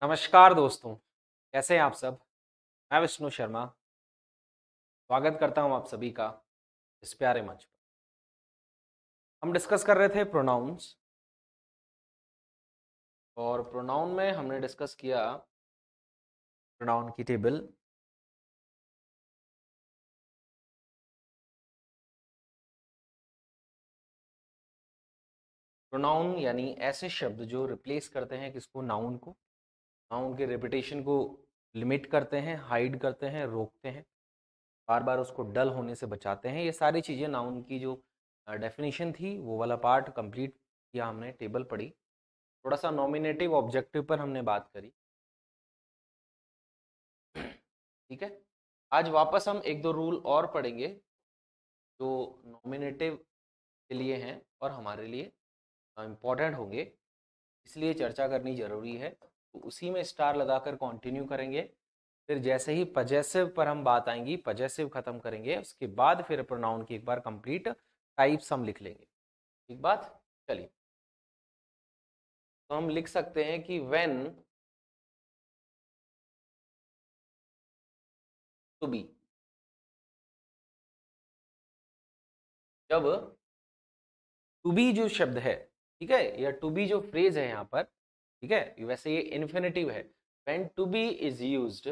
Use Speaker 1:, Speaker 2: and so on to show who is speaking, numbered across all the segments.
Speaker 1: नमस्कार दोस्तों, कैसे हैं आप सब। मैं विष्णु शर्मा स्वागत करता हूं आप सभी का इस प्यारे मंच पर। हम डिस्कस कर रहे थे प्रोनाउंस और प्रोनाउन में हमने डिस्कस किया प्रोनाउन की टेबल। प्रोनाउन यानी ऐसे शब्द जो रिप्लेस करते हैं किसको, नाउन को। नाउन के रेपिटेशन को लिमिट करते हैं, हाइड करते हैं, रोकते हैं, बार बार उसको डल होने से बचाते हैं। ये सारी चीज़ें नाउन की जो डेफिनेशन थी वो वाला पार्ट कंप्लीट किया हमने, टेबल पढ़ी। थोड़ा सा नॉमिनेटिव ऑब्जेक्टिव पर हमने बात करी। ठीक है, आज वापस हम एक दो रूल और पढ़ेंगे जो नॉमिनेटिव के लिए हैं और हमारे लिए इम्पोर्टेंट होंगे, इसलिए चर्चा करनी जरूरी है। तो उसी में स्टार लगाकर कंटिन्यू करेंगे। फिर जैसे ही पजेसिव पर हम बात आएंगी, पजेसिव खत्म करेंगे, उसके बाद फिर प्रोनाउन की एक बार कंप्लीट टाइप्स हम लिख लेंगे। ठीक बात। चलिए, तो हम लिख सकते हैं कि व्हेन टू बी, जब टू बी जो शब्द है, ठीक है, या टू बी जो फ्रेज है यहाँ पर, ठीक है, वैसे ये इन्फिनेटिव है। When to be is used,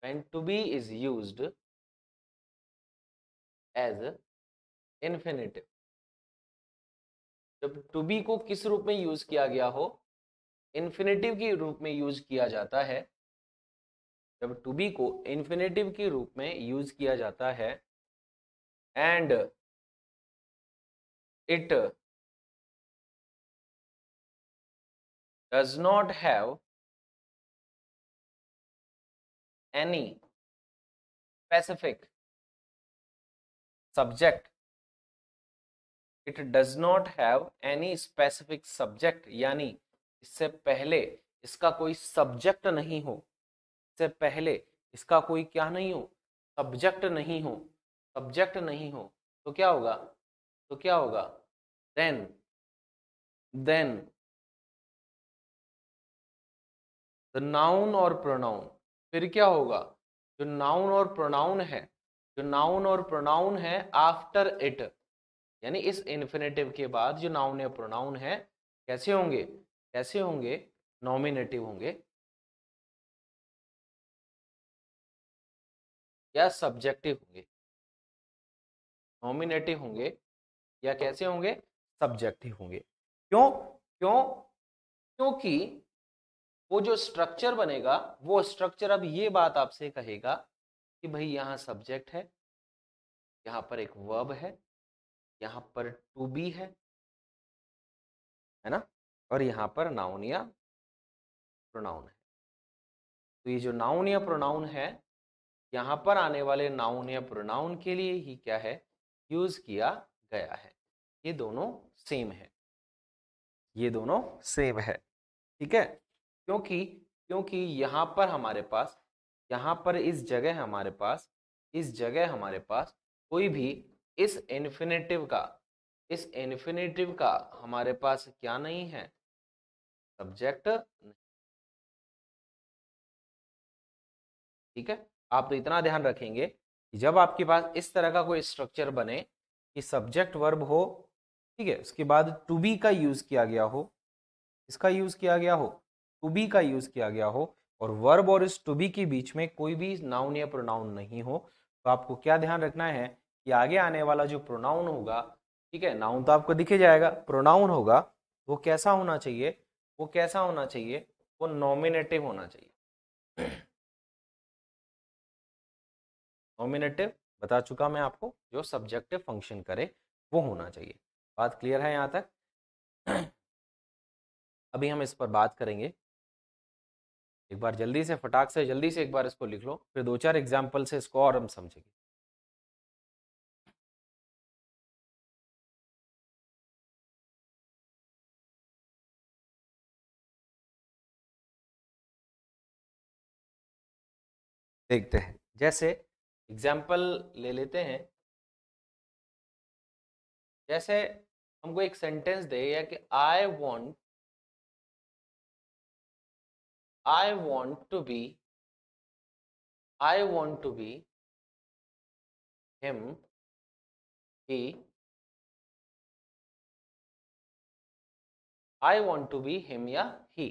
Speaker 1: when to be is used as infinitive, जब टू बी को किस रूप में यूज किया गया हो, इन्फिनेटिव के रूप में यूज किया जाता है। जब टू बी को इन्फिनेटिव के रूप में यूज किया जाता है and it does not have any specific subject, it does not have any specific subject, यानी इससे पहले इसका कोई सब्जेक्ट नहीं हो, इससे पहले इसका कोई क्या नहीं हो, सब्जेक्ट नहीं हो, सब्जेक्ट नहीं हो, तो क्या होगा, तो क्या होगा, देन देन द नाउन और प्रोनाउन, फिर क्या होगा, जो नाउन और प्रोनाउन है, जो नाउन और प्रोनाउन है आफ्टर इट, यानी इस इन्फिनेटिव के बाद जो नाउन या प्रोनाउन है, कैसे होंगे, कैसे होंगे, नॉमिनेटिव होंगे या सब्जेक्टिव होंगे, नॉमिनेटिव होंगे या कैसे होंगे, सब्जेक्टिव होंगे। क्यों, क्यों, क्योंकि वो जो स्ट्रक्चर बनेगा, वो स्ट्रक्चर अब ये बात आपसे कहेगा कि भाई यहाँ सब्जेक्ट है, यहाँ पर एक वर्ब है, यहाँ पर टू बी है ना, और यहाँ पर नाउन या प्रोनाउन है। तो ये जो नाउन या प्रोनाउन है, यहाँ पर आने वाले नाउन या प्रोनाउन के लिए ही क्या है, यूज किया गया है। ये दोनों सेम है, ये दोनों सेम है। ठीक है, क्योंकि क्योंकि यहाँ पर हमारे पास, यहाँ पर इस जगह हमारे पास, इस जगह हमारे पास कोई भी इस इन्फिनेटिव का, इस इन्फिनेटिव का हमारे पास क्या नहीं है, सब्जेक्ट। ठीक है, आप तो इतना ध्यान रखेंगे कि जब आपके पास इस तरह का कोई स्ट्रक्चर बने कि सब्जेक्ट वर्ब हो, ठीक है, उसके बाद टू बी का यूज किया गया हो, इसका यूज किया गया हो, टू बी का यूज किया गया हो, और वर्ब और इस टू बी के बीच में कोई भी नाउन या प्रोनाउन नहीं हो, तो आपको क्या ध्यान रखना है कि आगे आने वाला जो प्रोनाउन होगा, ठीक है, नाउन तो आपको दिखे जाएगा, प्रोनाउन होगा वो कैसा होना चाहिए, वो कैसा होना चाहिए, वो नॉमिनेटिव होना चाहिए। नॉमिनेटिव बता चुका मैं आपको, जो सब्जेक्टिव फंक्शन करे वो होना चाहिए। बात क्लियर है यहाँ तक। अभी हम इस पर बात करेंगे। एक बार जल्दी से, फटाक से, जल्दी से एक बार इसको लिख लो, फिर दो चार एग्जाम्पल से इसको और हम समझेंगे। देखते हैं, जैसे एग्जाम्पल ले लेते हैं। जैसे हमको एक सेंटेंस दे या कि I want I want to be, I want to be him, he, I want to be him या he,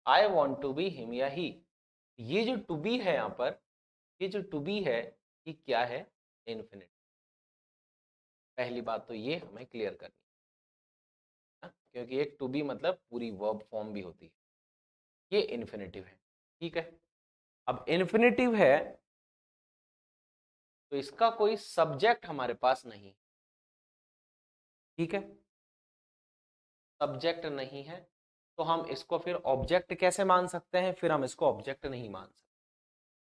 Speaker 1: I want to be him या he। ये जो to be है यहाँ पर, ये जो to be है ये क्या है? इन्फिनिट। पहली बात तो ये हमें क्लियर करनी है, क्योंकि एक to be मतलब पूरी वर्ब फॉर्म भी होती है, ये इन्फिनिटिव है। ठीक है, अब इन्फिनिटिव है तो इसका कोई सब्जेक्ट हमारे पास नहीं। ठीक है, सब्जेक्ट नहीं है तो हम इसको फिर ऑब्जेक्ट कैसे मान सकते हैं? फिर हम इसको ऑब्जेक्ट नहीं मान सकते,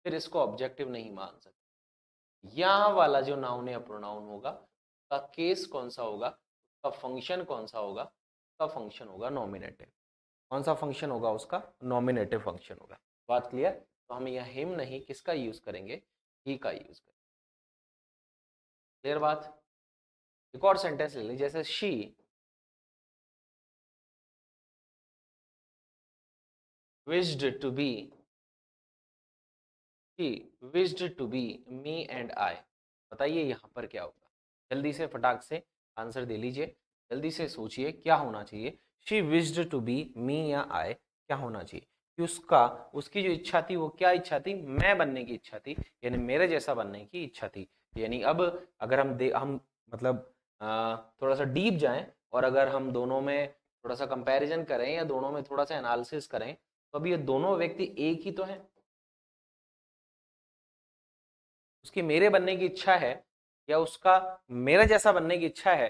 Speaker 1: फिर इसको ऑब्जेक्टिव नहीं मान सकते। यहां वाला जो नाउन या प्रोनाउन होगा उसका केस कौन सा होगा, उसका फंक्शन कौन सा होगा? उसका फंक्शन होगा नॉमिनेटिव। कौन सा फंक्शन होगा उसका? नॉमिनेटिव फंक्शन होगा। बात क्लियर? तो हम यह हिम नहीं किसका यूज करेंगे? ही का यूज करेंगे। क्लियर बात? एक और सेंटेंस ले लीजिए, जैसे she wished to be, she wished to be me and I। बताइए यहाँ पर क्या होगा? जल्दी से फटाक से आंसर दे लीजिए, जल्दी से सोचिए क्या होना चाहिए। She wished to be me या I, क्या होना चाहिए? कि उसकी जो इच्छा थी वो क्या इच्छा थी? मैं बनने की इच्छा थी, यानी मेरे जैसा बनने की इच्छा थी। यानी अब अगर हम मतलब थोड़ा सा डीप जाएं और अगर हम दोनों में थोड़ा सा कंपैरिजन करें या दोनों में थोड़ा सा एनालिसिस करें तो अभी ये दोनों व्यक्ति एक ही तो हैं। उसकी मेरे बनने की इच्छा है या उसका मेरे जैसा बनने की इच्छा है,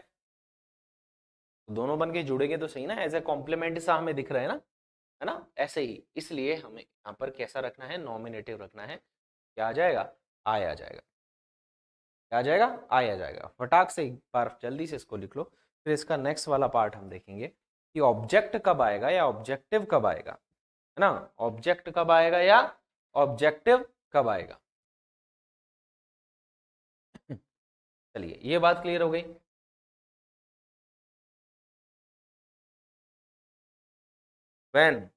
Speaker 1: तो दोनों बन के जुड़ेंगे तो सही ना, एज ए कॉम्प्लीमेंट सा हमें दिख रहा है ना? ऐसे ही, इसलिए हमें यहाँ पर कैसा रखना है? नॉमिनेटिव रखना है। क्या आ जाएगा? आय आ जाएगा। क्या आ जाएगा? आय आ जाएगा। फटाक से एक बार जल्दी से इसको लिख लो, फिर इसका नेक्स्ट वाला पार्ट हम देखेंगे कि ऑब्जेक्ट कब आएगा या ऑब्जेक्टिव कब आएगा, है ना? ऑब्जेक्ट कब आएगा या ऑब्जेक्टिव कब आएगा? चलिए, ये बात क्लियर हो गई। When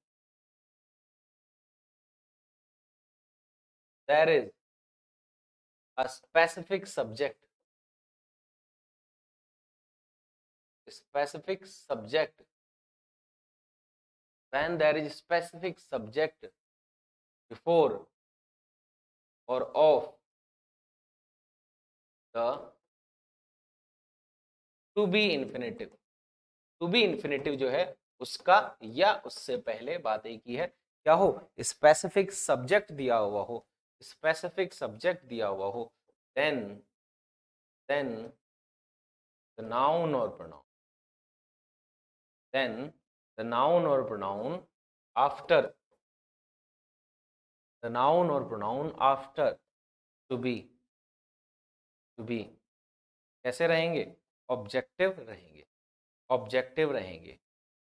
Speaker 1: there is a specific subject, when there is specific subject before or of the to be infinitive, to be infinitive जो है उसका या उससे पहले बात एक ही है, क्या हो? स्पेसिफिक सब्जेक्ट दिया हुआ हो, स्पेसिफिक सब्जेक्ट दिया हुआ हो, then the noun or pronoun, then the noun or pronoun after, the noun or pronoun after to be कैसे रहेंगे? ऑब्जेक्टिव रहेंगे। ऑब्जेक्टिव रहेंगे।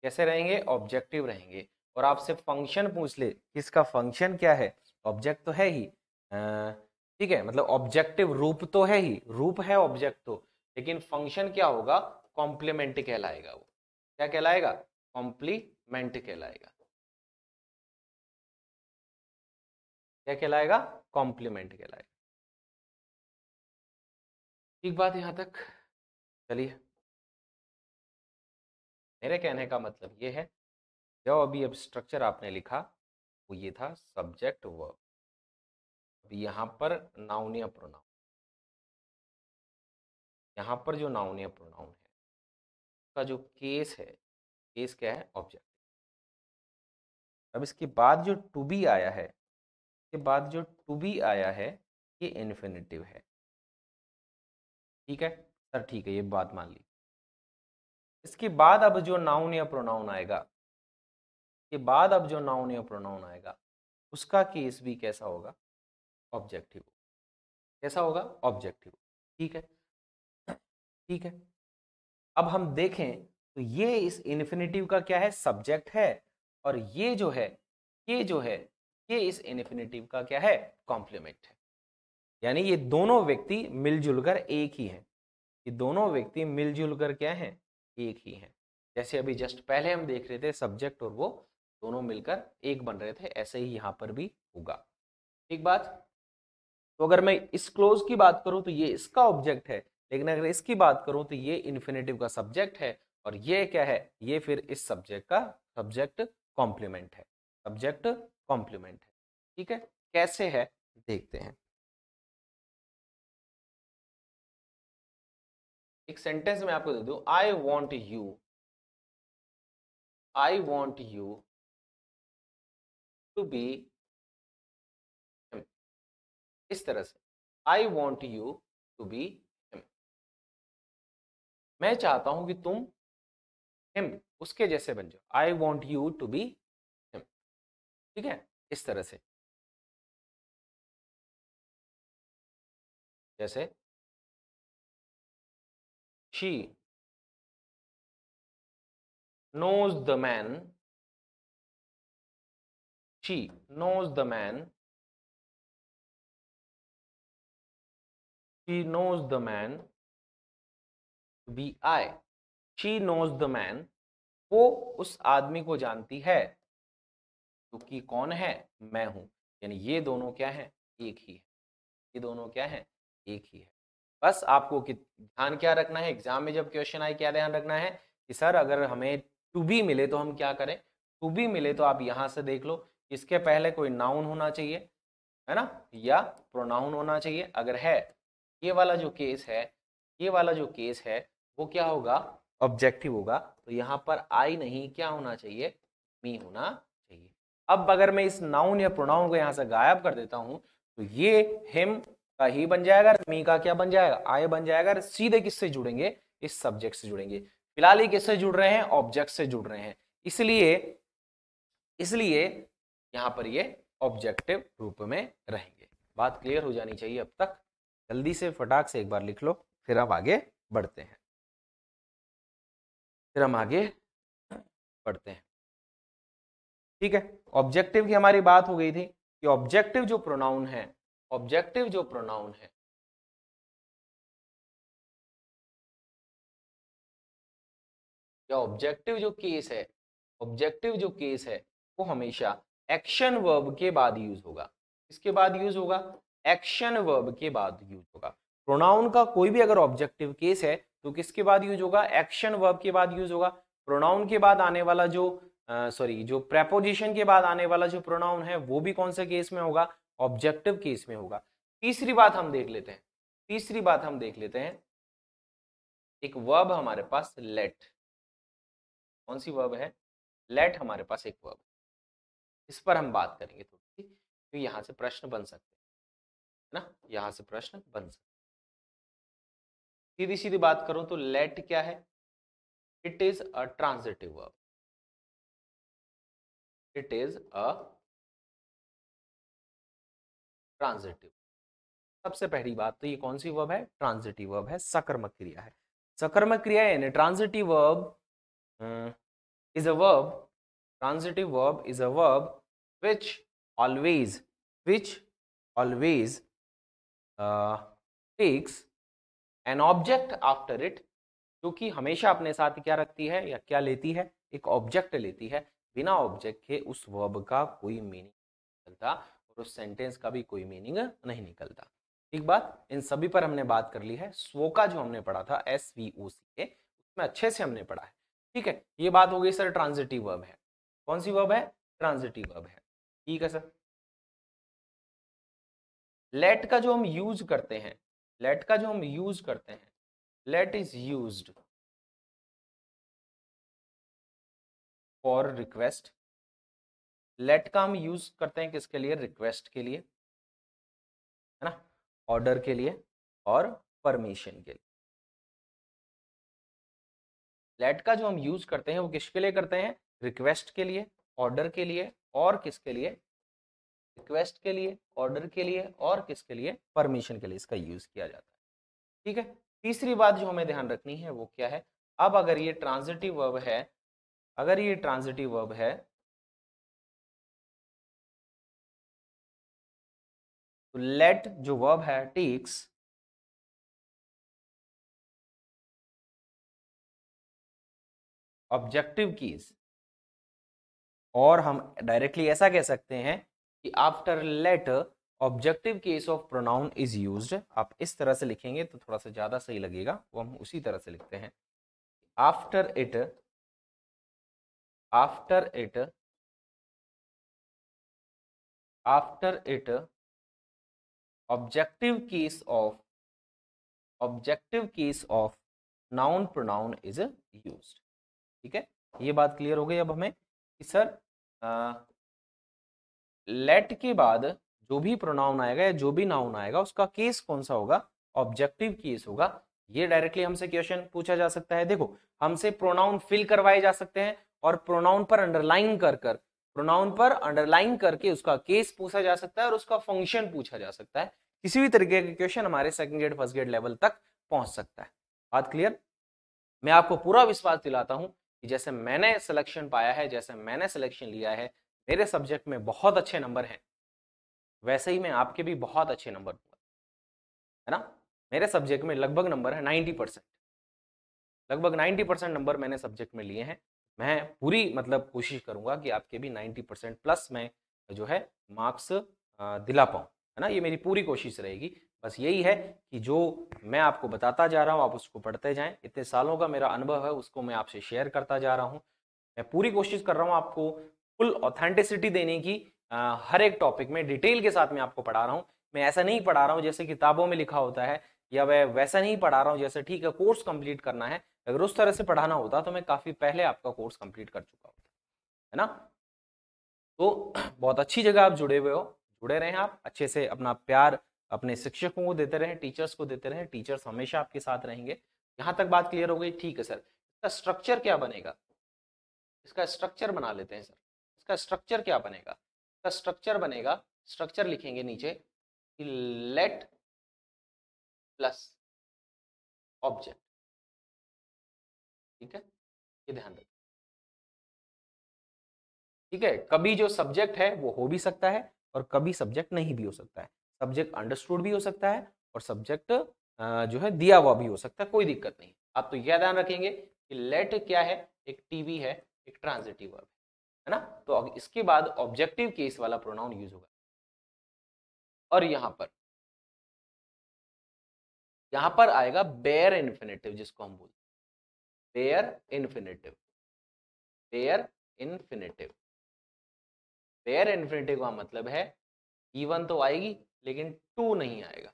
Speaker 1: कैसे रहेंगे? ऑब्जेक्टिव रहेंगे। और आपसे फंक्शन पूछ ले कि इसका फंक्शन क्या है? ऑब्जेक्ट तो है ही, ठीक है, मतलब ऑब्जेक्टिव रूप तो है ही, रूप है ऑब्जेक्ट तो, लेकिन फंक्शन क्या होगा? कॉम्प्लीमेंट कहलाएगा। वो क्या कहलाएगा? कॉम्प्लीमेंट कहलाएगा। क्या कहलाएगा? कॉम्प्लीमेंट कहलाएगा। ठीक बात यहां तक? चलिए, मेरे कहने का मतलब ये है, जो अभी अब स्ट्रक्चर आपने लिखा वो ये था सब्जेक्ट वर्ब। अब यहाँ पर नाउन या प्रोनाउन, यहाँ पर जो नाउन या प्रोनाउन है उसका जो केस है, केस क्या है? ऑब्जेक्ट। अब इसके बाद जो टू बी आया है, इसके बाद जो टू बी आया है ये इन्फिनिटिव है। ठीक है सर, ठीक है, ये बात मान ली। इसके बाद अब जो नाउन या प्रोनाउन आएगा, के बाद अब जो नाउन या प्रोनाउन आएगा उसका केस भी कैसा होगा? ऑब्जेक्टिव। कैसा होगा? ऑब्जेक्टिव। ठीक है, ठीक है। अब हम देखें तो ये इस इन्फिनिटिव का क्या है? सब्जेक्ट है, और ये जो है ये इस इन्फिनिटिव का क्या है? कॉम्प्लीमेंट है। यानी ये दोनों व्यक्ति मिलजुल कर एक ही हैं। ये दोनों व्यक्ति मिलजुल कर क्या हैं? एक ही हैं। जैसे अभी जस्ट पहले हम देख रहे थे सब्जेक्ट और वो दोनों मिलकर एक बन रहे थे, ऐसे ही यहां पर भी होगा। ठीक बात। तो अगर मैं इस क्लोज की बात करूं तो ये इसका ऑब्जेक्ट है, लेकिन अगर इसकी बात करूं तो ये इन्फिनेटिव का सब्जेक्ट है, और ये क्या है, ये फिर इस सब्जेक्ट का सब्जेक्ट कॉम्प्लीमेंट है, सब्जेक्ट कॉम्प्लीमेंट है। ठीक है, कैसे है देखते हैं। एक सेंटेंस में आपको दे दूं, I want you, I want you to be, इस तरह से, I want you to be him, मैं चाहता हूं कि तुम हिम उसके जैसे बन जाओ, I want you to be him. ठीक है, इस तरह से, जैसे she knows the man, she knows the man, she knows the man to be I, she knows the man, वो उस आदमी को जानती है जो कि कौन है, मैं हूं। यानी ये दोनों क्या है, एक ही है, ये दोनों क्या है, एक ही है। बस आपको ध्यान क्या रखना है, एग्जाम में जब क्वेश्चन आए क्या ध्यान रखना है कि सर अगर हमें टू बी मिले तो हम क्या करें। टू बी मिले तो आप यहां से देख लो, इसके पहले कोई नाउन होना चाहिए, है ना, या प्रोनाउन होना चाहिए। अगर है, ये वाला जो केस है, ये वाला जो केस है वो क्या होगा, ऑब्जेक्टिव होगा। तो यहाँ पर आई नहीं, क्या होना चाहिए, मी होना चाहिए। अब अगर मैं इस नाउन या प्रोनाउन को यहाँ से गायब कर देता हूं तो ये हिम का ही बन जाएगा, मी का क्या बन जाएगा, आई बन जाएगा। सीधे किससे जुड़ेंगे, इस सब्जेक्ट से जुड़ेंगे। फिलहाल ये किससे जुड़ रहे हैं, ऑब्जेक्ट से जुड़ रहे हैं, इसलिए इसलिए यहां पर ये ऑब्जेक्टिव रूप में रहेंगे। बात क्लियर हो जानी चाहिए अब तक। जल्दी से फटाक से एक बार लिख लो, फिर हम आगे बढ़ते हैं, फिर हम आगे बढ़ते हैं। ठीक है, ऑब्जेक्टिव की हमारी बात हो गई थी कि ऑब्जेक्टिव जो प्रोनाउन है, ऑब्जेक्टिव जो प्रोनाउन है, या ऑब्जेक्टिव जो केस है, ऑब्जेक्टिव जो केस है वो हमेशा एक्शन वर्ब के बाद यूज होगा। किसके बाद यूज होगा, एक्शन वर्ब के बाद यूज होगा। प्रोनाउन का कोई भी अगर ऑब्जेक्टिव केस है तो किसके बाद यूज होगा, एक्शन वर्ब के बाद यूज होगा। प्रोनाउन के बाद आने वाला जो जो प्रेपोजिशन के बाद आने वाला जो प्रोनाउन है वो भी कौन से केस में होगा, ऑब्जेक्टिव केस में होगा। तीसरी बात हम देख लेते हैं, तीसरी बात हम देख लेते हैं, एक वर्ब हमारे पास लेट, कौन सी वर्ब है, लेट हमारे पास एक वर्ब, इस पर हम बात करेंगे थोड़ी सी, तो यहां से प्रश्न बन सकते हैं ना, यहां से प्रश्न बन सकते। सीधी सीधी बात करूं तो लेट क्या है, it is a transitive verb, it is a transitive. सबसे पहली बात तो ये कौन सी वर्ब है, ट्रांजिटिव वर्ब है, सकर्मक क्रिया है। सकर्मक क्रिया यानी transitive verb is a verb, transitive verb is a verb which always which always takes an object after it, जो कि हमेशा अपने साथ क्या रखती है या क्या लेती है, एक ऑब्जेक्ट लेती है। बिना ऑब्जेक्ट के उस वर्ब का कोई मीनिंग नहीं निकलता और उस सेंटेंस का भी कोई मीनिंग नहीं निकलता। ठीक बात, इन सभी पर हमने बात कर ली है। स्वोका जो हमने पढ़ा था SVOCA, उसमें अच्छे से हमने पढ़ा है। ठीक है, ये बात हो गई सर, ट्रांजिटिव वर्ब है, कौन सी वर्ब है, ट्रांजिटिव वर्ब है। ठीक है सर, लेट का जो हम यूज करते हैं, लेट का जो हम यूज करते हैं, let is used for request. Let का हम यूज करते हैं किसके लिए, रिक्वेस्ट के लिए, है ना, ऑर्डर के लिए और परमिशन के लिए। लेट का जो हम यूज करते हैं वो किसके लिए करते हैं, रिक्वेस्ट के लिए, ऑर्डर के लिए और किसके लिए, रिक्वेस्ट के लिए, ऑर्डर के लिए और किसके लिए, परमिशन के लिए इसका यूज किया जाता है। ठीक है, तीसरी बात जो हमें ध्यान रखनी है वो क्या है, अब अगर ये ट्रांजिटिव वर्ब है, अगर ये ट्रांजिटिव वर्ब है तो लेट जो वर्ब है टेक्स ऑब्जेक्टिव कीज, और हम डायरेक्टली ऐसा कह सकते हैं कि after let objective case of pronoun is used. आप इस तरह से लिखेंगे तो थोड़ा सा ज्यादा सही लगेगा, वो हम उसी तरह से लिखते हैं। After it after it after it objective case of objective case of noun pronoun is used. ठीक है, ये बात क्लियर हो गई अब हमें कि सर लेट के बाद जो भी प्रोनाउन आएगा या जो भी नाउन आएगा उसका केस कौन सा होगा, ऑब्जेक्टिव केस होगा। ये डायरेक्टली हमसे क्वेश्चन पूछा जा सकता है। देखो, हमसे प्रोनाउन फिल करवाए जा सकते हैं और प्रोनाउन पर अंडरलाइन प्रोनाउन पर अंडरलाइन करके उसका केस पूछा जा सकता है और उसका फंक्शन पूछा जा सकता है। किसी भी तरीके का क्वेश्चन हमारे second grade first grade level तक पहुंच सकता है। बात क्लियर? मैं आपको पूरा विश्वास दिलाता हूं कि जैसे मैंने सिलेक्शन पाया है, जैसे मैंने सिलेक्शन लिया है, मेरे सब्जेक्ट में बहुत अच्छे नंबर हैं, वैसे ही मैं आपके भी बहुत अच्छे नंबर दूंगा, है ना। मेरे सब्जेक्ट में लगभग नंबर है 90%, लगभग 90% नंबर मैंने सब्जेक्ट में लिए हैं। मैं पूरी मतलब कोशिश करूंगा कि आपके भी 90% प्लस मैं जो है मार्क्स दिला पाऊँ, है ना। ये मेरी पूरी कोशिश रहेगी। बस यही है कि जो मैं आपको बताता जा रहा हूँ आप उसको पढ़ते जाएं। इतने सालों का मेरा अनुभव है उसको मैं आपसे शेयर करता जा रहा हूँ। मैं पूरी कोशिश कर रहा हूँ आपको फुल ऑथेंटिसिटी देने की, हर एक टॉपिक में डिटेल के साथ मैं आपको पढ़ा रहा हूँ। मैं ऐसा नहीं पढ़ा रहा हूँ जैसे किताबों में लिखा होता है, या मैं वैसा नहीं पढ़ा रहा हूँ जैसे ठीक है कोर्स कंप्लीट करना है। अगर उस तरह से पढ़ाना होता तो मैं काफी पहले आपका कोर्स कंप्लीट कर चुका होता, है ना। तो बहुत अच्छी जगह आप जुड़े हुए हो, जुड़े रहें आप अच्छे से। अपना प्यार अपने शिक्षकों को देते रहें, टीचर्स को देते रहें, टीचर्स हमेशा आपके साथ रहेंगे। यहां तक बात क्लियर हो गई? ठीक है सर, इसका स्ट्रक्चर क्या बनेगा, इसका स्ट्रक्चर बना लेते हैं सर। इसका स्ट्रक्चर क्या बनेगा? इसका स्ट्रक्चर बनेगा, स्ट्रक्चर लिखेंगे नीचे कि लेट प्लस ऑब्जेक्ट। ठीक है, ये ध्यान रखिए। ठीक है, कभी जो सब्जेक्ट है वो हो भी सकता है और कभी सब्जेक्ट नहीं भी हो सकता है। सब्जेक्ट अंडरस्टूड भी हो सकता है और सब्जेक्ट जो है दिया हुआ भी हो सकता है, कोई दिक्कत नहीं। आप तो यह ध्यान रखेंगे कि लेट क्या है, एक टीवी है, एक ट्रांजिटिव वर्ब है ना। तो अब इसके बाद ऑब्जेक्टिव केस वाला प्रोनाउन यूज होगा। और यहां पर आएगा बेयर इन्फिनेटिव, जिसको हम बोलते हैं bare infinitive. Bare infinitive, bare infinitive का मतलब है E1 तो आएगी लेकिन टू नहीं आएगा।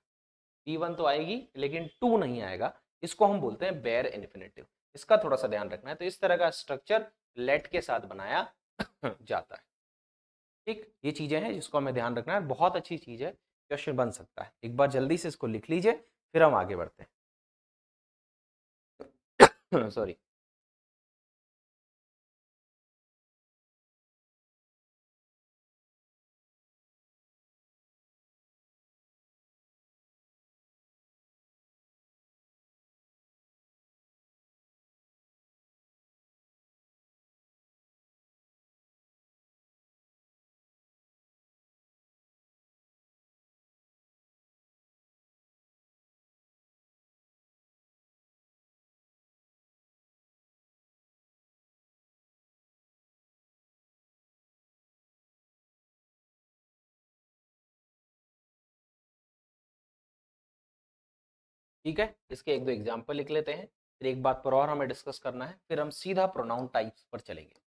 Speaker 1: E1 तो आएगी लेकिन टू नहीं आएगा, इसको हम बोलते हैं बेयर इन्फिनेटिव। इसका थोड़ा सा ध्यान रखना है। तो इस तरह का स्ट्रक्चर लेट के साथ बनाया जाता है। ठीक, ये चीजें हैं जिसको हमें ध्यान रखना है। बहुत अच्छी चीज है, क्वेश्चन बन सकता है। एक बार जल्दी से इसको लिख लीजिए फिर हम आगे बढ़ते हैं। सॉरी। ठीक है, इसके एक दो एग्जाम्पल लिख लेते हैं, फिर एक बात पर और हमें डिस्कस करना है, फिर हम सीधा प्रोनाउन टाइप्स पर चलेंगे।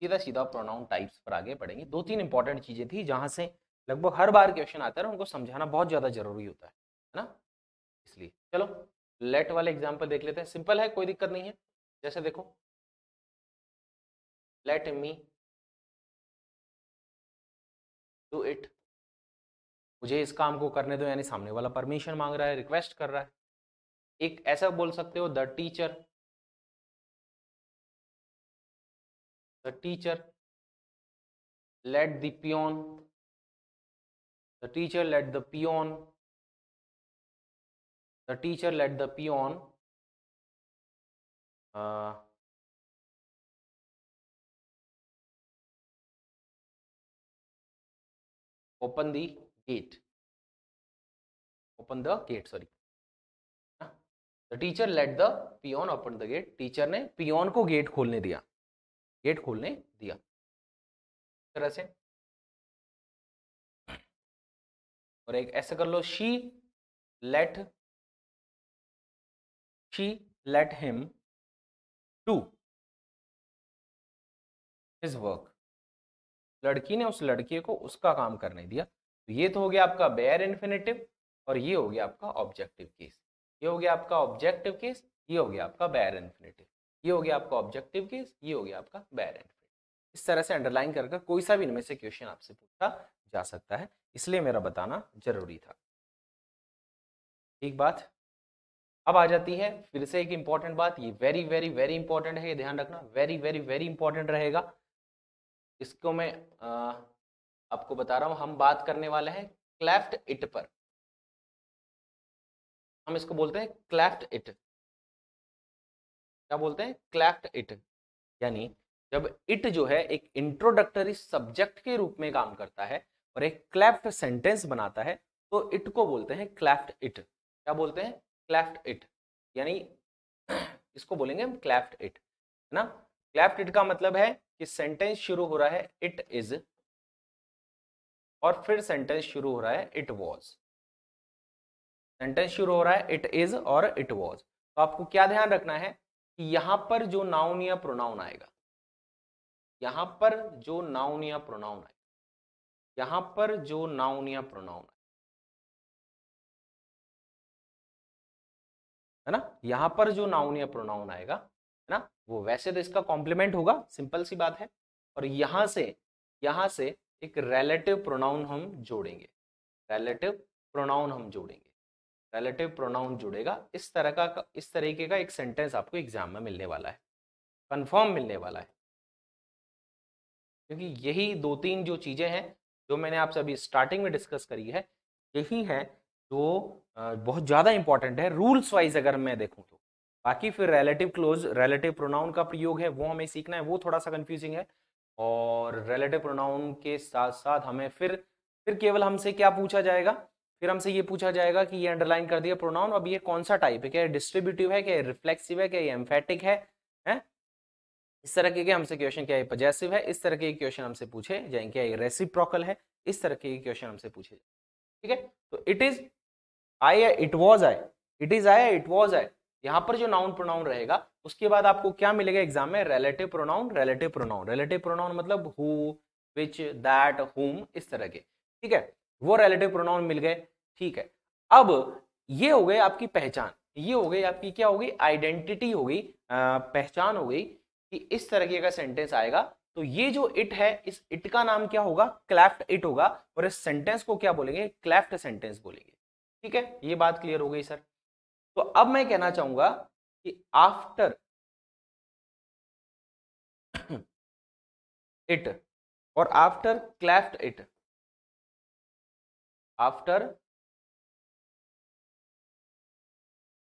Speaker 1: सीधा सीधा प्रोनाउन टाइप्स पर आगे बढ़ेंगे। दो तीन इंपॉर्टेंट चीजें थी जहां से लगभग हर बार क्वेश्चन आता है, उनको समझाना बहुत ज्यादा जरूरी होता है ना। इसलिए चलो लेट वाले एग्जाम्पल देख लेते हैं। सिंपल है, कोई दिक्कत नहीं है। जैसे देखो, लेट मी डू इट, मुझे इस काम को करने दो, यानी सामने वाला परमिशन मांग रहा है, रिक्वेस्ट कर रहा है। एक ऐसा बोल सकते हो, the teacher let the peon, the teacher let the peon, the teacher let the peon open the gate, open the gate, sorry. The teacher let the peon open the gate, teacher ने peon को gate खोलने दिया, gate खोलने दिया। तरह से, और एक ऐसे कर लो, let she let him do his work. लड़की ने उस लड़के को उसका काम करने दिया। तो ये तो हो गया आपका बेयर इन्फिनेटिव, और ये हो गया आपका ऑब्जेक्टिव केस। ये हो गया आपका ऑब्जेक्टिव केस, ये हो गया आपका बेयर इन्फिनेटिव। ये हो गया आपका ऑब्जेक्टिव केस, ये हो गया आपका बेयर इन्फिनेटिव। इस तरह से अंडरलाइन कर कोई सा भी इनमें से क्वेश्चन आपसे पूछा जा सकता है, इसलिए मेरा बताना जरूरी था। ठीक बात। अब आ जाती है फिर से एक इंपॉर्टेंट बात, ये वेरी वेरी वेरी इंपॉर्टेंट है, ये ध्यान रखना, वेरी वेरी वेरी इंपॉर्टेंट रहेगा। इसको मैं आपको बता रहा हूं, हम बात करने वाले हैं क्लेफ्ट इट पर। हम इसको बोलते हैं क्लेफ्ट इट। क्या बोलते हैं? Cleft it. यानी जब इट जो है एक इंट्रोडक्टरी सब्जेक्ट के रूप में काम करता है और एक क्लेफ्ट सेंटेंस बनाता है, तो इट को बोलते हैं क्लेफ्ट इट। क्या बोलते हैं? Cleft it. यानी इसको बोलेंगे हम क्लेफ्ट इट, है ना। क्लेफ्ट इट का मतलब है कि सेंटेंस शुरू हो रहा है इट इज, और फिर सेंटेंस शुरू हो रहा है इट वॉज। सेंटेंस शुरू हो रहा है इट इज और इट वॉज। तो आपको क्या ध्यान रखना है कि यहां पर जो नाउन या प्रोनाउन आएगा, यहां पर जो नाउन या प्रोनाउन आएगा, यहां पर जो नाउन या प्रोनाउन है ना, यहां पर जो नाउन या प्रोनाउन आएगा, है ना, वो वैसे तो इसका कॉम्प्लीमेंट होगा, सिंपल सी बात है। और यहां से एक रिलेटिव प्रोनाउन हम जोड़ेंगे। रिलेटिव प्रोनाउन हम जोड़ेंगे, रिलेटिव प्रोनाउन जुड़ेगा। इस तरीके का एक सेंटेंस आपको एग्जाम में मिलने वाला है, कंफर्म मिलने वाला है। क्योंकि यही दो तीन जो चीजें हैं जो मैंने आपसे अभी स्टार्टिंग में डिस्कस करी है, यही है जो बहुत ज्यादा इंपॉर्टेंट है रूल्स वाइज अगर मैं देखूं तो। बाकी फिर रिलेटिव क्लोज, रिलेटिव प्रोनाउन का प्रयोग है वो हमें सीखना है, वो थोड़ा सा कंफ्यूजिंग है। और रिलेटिव प्रोनाउन के साथ साथ हमें फिर केवल हमसे क्या पूछा जाएगा, फिर हमसे ये पूछा जाएगा कि ये अंडरलाइन कर दिया प्रोनाउन, अब ये कौन सा टाइप है, क्या डिस्ट्रीब्यूटिव है, क्या रिफ्लेक्सिव है, क्या एम्फेटिक है? इस तरह के हमसे क्वेश्चन, क्या ये पजेसिव है, इस तरह के क्वेश्चन हमसे पूछे जाएंगे, क्या ये रेसिप्रोकल है, इस तरह के क्वेश्चन हमसे पूछे जाएंगे। ठीक है, तो इट इज आई है, it was I, it is I है, इट वॉज आई। यहां पर जो नाउन प्रोनाउन रहेगा उसके बाद आपको क्या मिलेगा एग्जाम में? Relative pronoun. Relative pronoun, relative pronoun मतलब हु, विच, दैट, हुम, इस तरह के। ठीक है, वो रिलेटिव प्रोनाउन मिल गए। ठीक है, अब ये हो गई आपकी पहचान, ये हो गई आपकी क्या हो गई? आइडेंटिटी हो गई, पहचान हो गई कि इस तरीके का सेंटेंस आएगा। तो ये जो इट है, इस इट का नाम क्या होगा? क्लेफ्ट इट होगा। और इस सेंटेंस को क्या बोलेंगे? क्लेफ्ट सेंटेंस बोलेंगे। ठीक है, ये बात क्लियर हो गई सर। तो अब मैं कहना चाहूंगा कि आफ्टर इट और after cleft it, after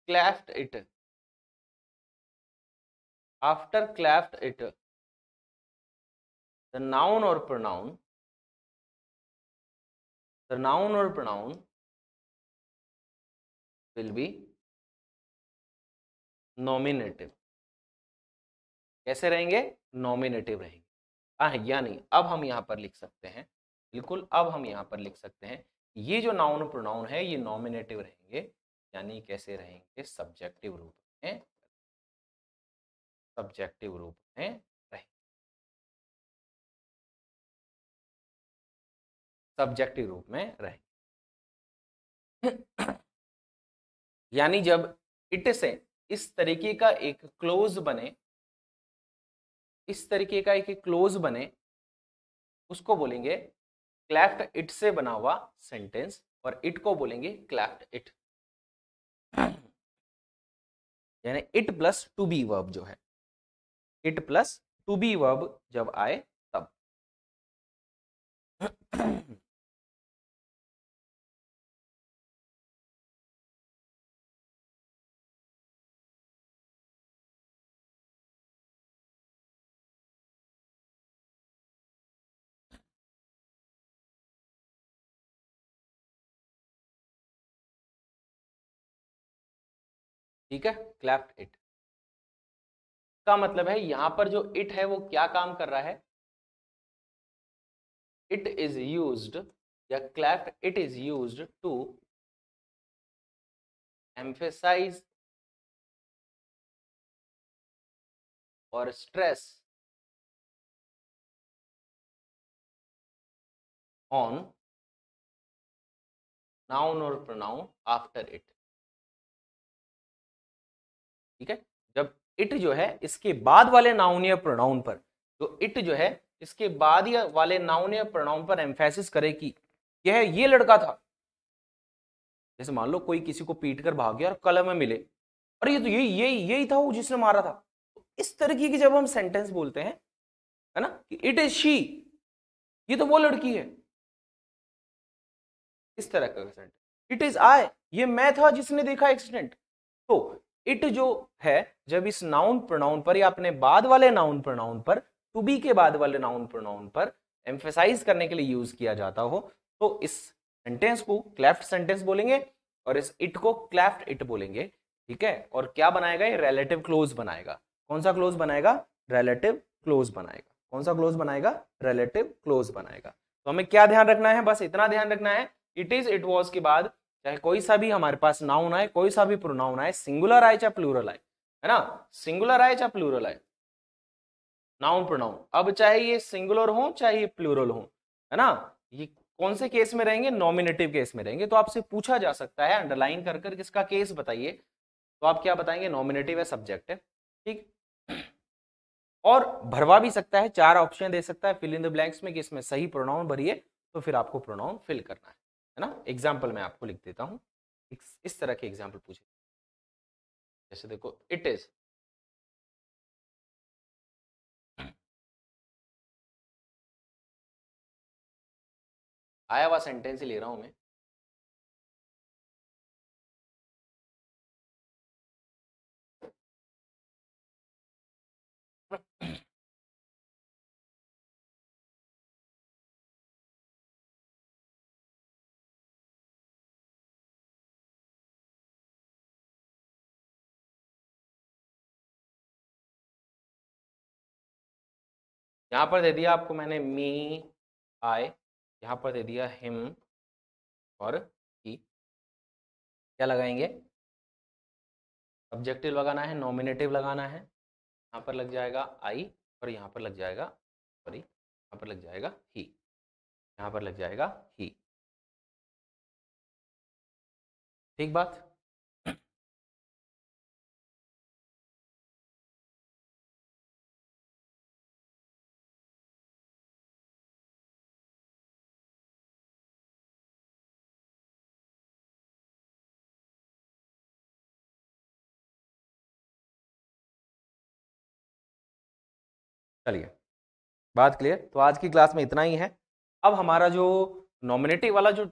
Speaker 1: cleft it, after cleft it, the noun और प्रोनाउन, द नाउन और प्रोनाउन विल बी नॉमिनेटिव। कैसे रहेंगे? नॉमिनेटिव रहेंगे। यानी अब हम यहां पर लिख सकते हैं, बिल्कुल अब हम यहां पर लिख सकते हैं, ये जो नाउन प्रोनाउन है ये नॉमिनेटिव रहेंगे। यानी कैसे रहेंगे? सब्जेक्टिव रूप में, सब्जेक्टिव रूप में रहेंगे, सब्जेक्टिव रूप में रहेंगे। यानी जब इट से इस तरीके का एक क्लोज बने, इस तरीके का एक क्लोज बने, उसको बोलेंगे क्लैफ्ट इट से बना हुआ सेंटेंस, और इट को बोलेंगे क्लैफ्ट इट। यानी it plus to be verb जो है, it plus to be verb जब आए तब। ठीक है, क्लैफ्ट इट का मतलब है यहां पर जो इट है वो क्या काम कर रहा है? इट इज यूज्ड या cleft it is used to emphasize और स्ट्रेस ऑन नाउन और प्रोनाउन आफ्टर इट। ठीक है, जब इट जो है इसके बाद वाले नाउन या प्रोनाउन पर, जो इट जो है इसके बाद या वाले नाउन या प्रोनाउन पर एम्फेसिस करे कि यह ये लड़का था। जैसे मान लो कोई किसी को पीट कर भाग गया और कलम में मिले, अरे ये तो यही था वो जिसने मारा था। तो इस तरीके की जब हम सेंटेंस बोलते हैं, है ना, कि इट इज शी, ये तो वो लड़की है, इस तरह का सेंटेंस। इट इज आई, ये मैं था जिसने देखा एक्सीडेंट। तो इट जो है जब इस नाउन प्रोनाउन पर या अपने बाद वाले नाउन प्रोनाउन पर, टू बी के बाद वाले नाउन प्रोनाउन पर एम्फेसाइज करने के लिए यूज किया जाता हो, तो इस सेंटेंस को क्लेफ्ट सेंटेंस बोलेंगे और इस इट को क्लेफ्ट इट बोलेंगे। ठीक है, और क्या बनाएगा ये? रिलेटिव क्लोज बनाएगा। कौन सा क्लोज बनाएगा? रिलेटिव क्लोज बनाएगा। कौन सा क्लोज बनाएगा? रिलेटिव क्लोज बनाएगा। तो हमें क्या ध्यान रखना है? बस इतना ध्यान रखना है, इट इज इट वॉज के बाद चाहे कोई सा भी हमारे पास नाउन आए, कोई सा भी प्रोनाउन आए, सिंगुलर आए चाहे प्लूरल आए, है ना, सिंगुलर आए चाहे प्लूरल आए, नाउन प्रोनाउन, अब चाहे ये सिंगुलर हो चाहे ये प्लूरल हो, है ना, ये कौन से केस में रहेंगे? नॉमिनेटिव केस में रहेंगे। तो आपसे पूछा जा सकता है अंडरलाइन कर कर किसका केस बताइए, तो आप क्या बताएंगे? नॉमिनेटिव है, सब्जेक्ट है। ठीक, और भरवा भी सकता है, 4 ऑप्शन दे सकता है फिल इन द ब्लैंक्स में कि इसमें सही प्रोनाउन भरिए, तो फिर आपको प्रोनाउन फिल करना है ना। एग्जाम्पल मैं आपको लिख देता हूं, इस तरह के एग्जाम्पल पूछे। जैसे देखो, इट इज, आया हुआ सेंटेंस ही ले रहा हूं मैं। यहां पर दे दिया आपको मैंने मी, आई, यहां पर दे दिया हिम और ही। क्या लगाएंगे? ऑब्जेक्टिव लगाना है, नॉमिनेटिव लगाना है। यहाँ पर लग जाएगा आई और यहाँ पर लग जाएगा, सॉरी, यहाँ पर लग जाएगा ही, यहाँ पर लग जाएगा ही। ठीक बात। चलिए, बात क्लियर। तो आज की क्लास में इतना ही है। अब हमारा जो नॉमिनेटिव वाला जो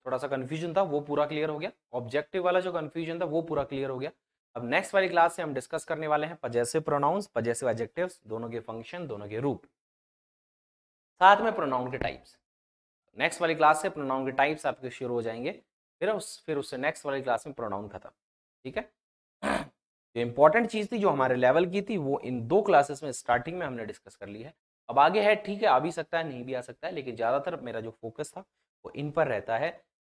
Speaker 1: थोड़ा सा कंफ्यूजन था वो पूरा क्लियर हो गया, ऑब्जेक्टिव वाला जो कंफ्यूजन था वो पूरा क्लियर हो गया। अब नेक्स्ट वाली क्लास से हम डिस्कस करने वाले हैं पजेसिव प्रोनाउंस, पजेसिव एडजेक्टिव्स, दोनों के फंक्शन, दोनों के रूप, साथ में प्रोनाउन के टाइप्स। नेक्स्ट वाली क्लास से प्रोनाउन के टाइप्स आपके शुरू हो जाएंगे, फिर उससे नेक्स्ट वाली क्लास में प्रोनाउन खत्म। ठीक है, जो इंपॉर्टेंट चीज थी जो हमारे लेवल की थी वो इन 2 क्लासेस में स्टार्टिंग में हमने डिस्कस कर ली है। अब आगे है, ठीक है, आ भी सकता है, नहीं भी आ सकता है, लेकिन ज्यादातर मेरा जो फोकस था वो इन पर रहता है।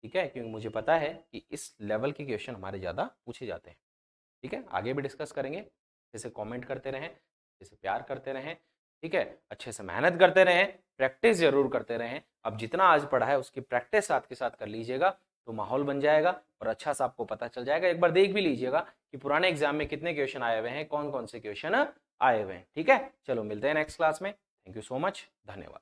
Speaker 1: ठीक है, क्योंकि मुझे पता है कि इस लेवल के क्वेश्चन हमारे ज्यादा पूछे जाते हैं। ठीक है, आगे भी डिस्कस करेंगे। जैसे कमेंट करते रहें, जैसे प्यार करते रहें, ठीक है, अच्छे से मेहनत करते रहें, प्रैक्टिस जरूर करते रहें। अब जितना आज पढ़ा है उसकी प्रैक्टिस साथ के साथ कर लीजिएगा तो माहौल बन जाएगा और अच्छा सा आपको पता चल जाएगा। एक बार देख भी लीजिएगा कि पुराने एग्जाम में कितने क्वेश्चन आए हुए हैं, कौन कौन से क्वेश्चन आए हुए हैं। ठीक है, चलो मिलते हैं नेक्स्ट क्लास में। थैंक यू सो मच, धन्यवाद।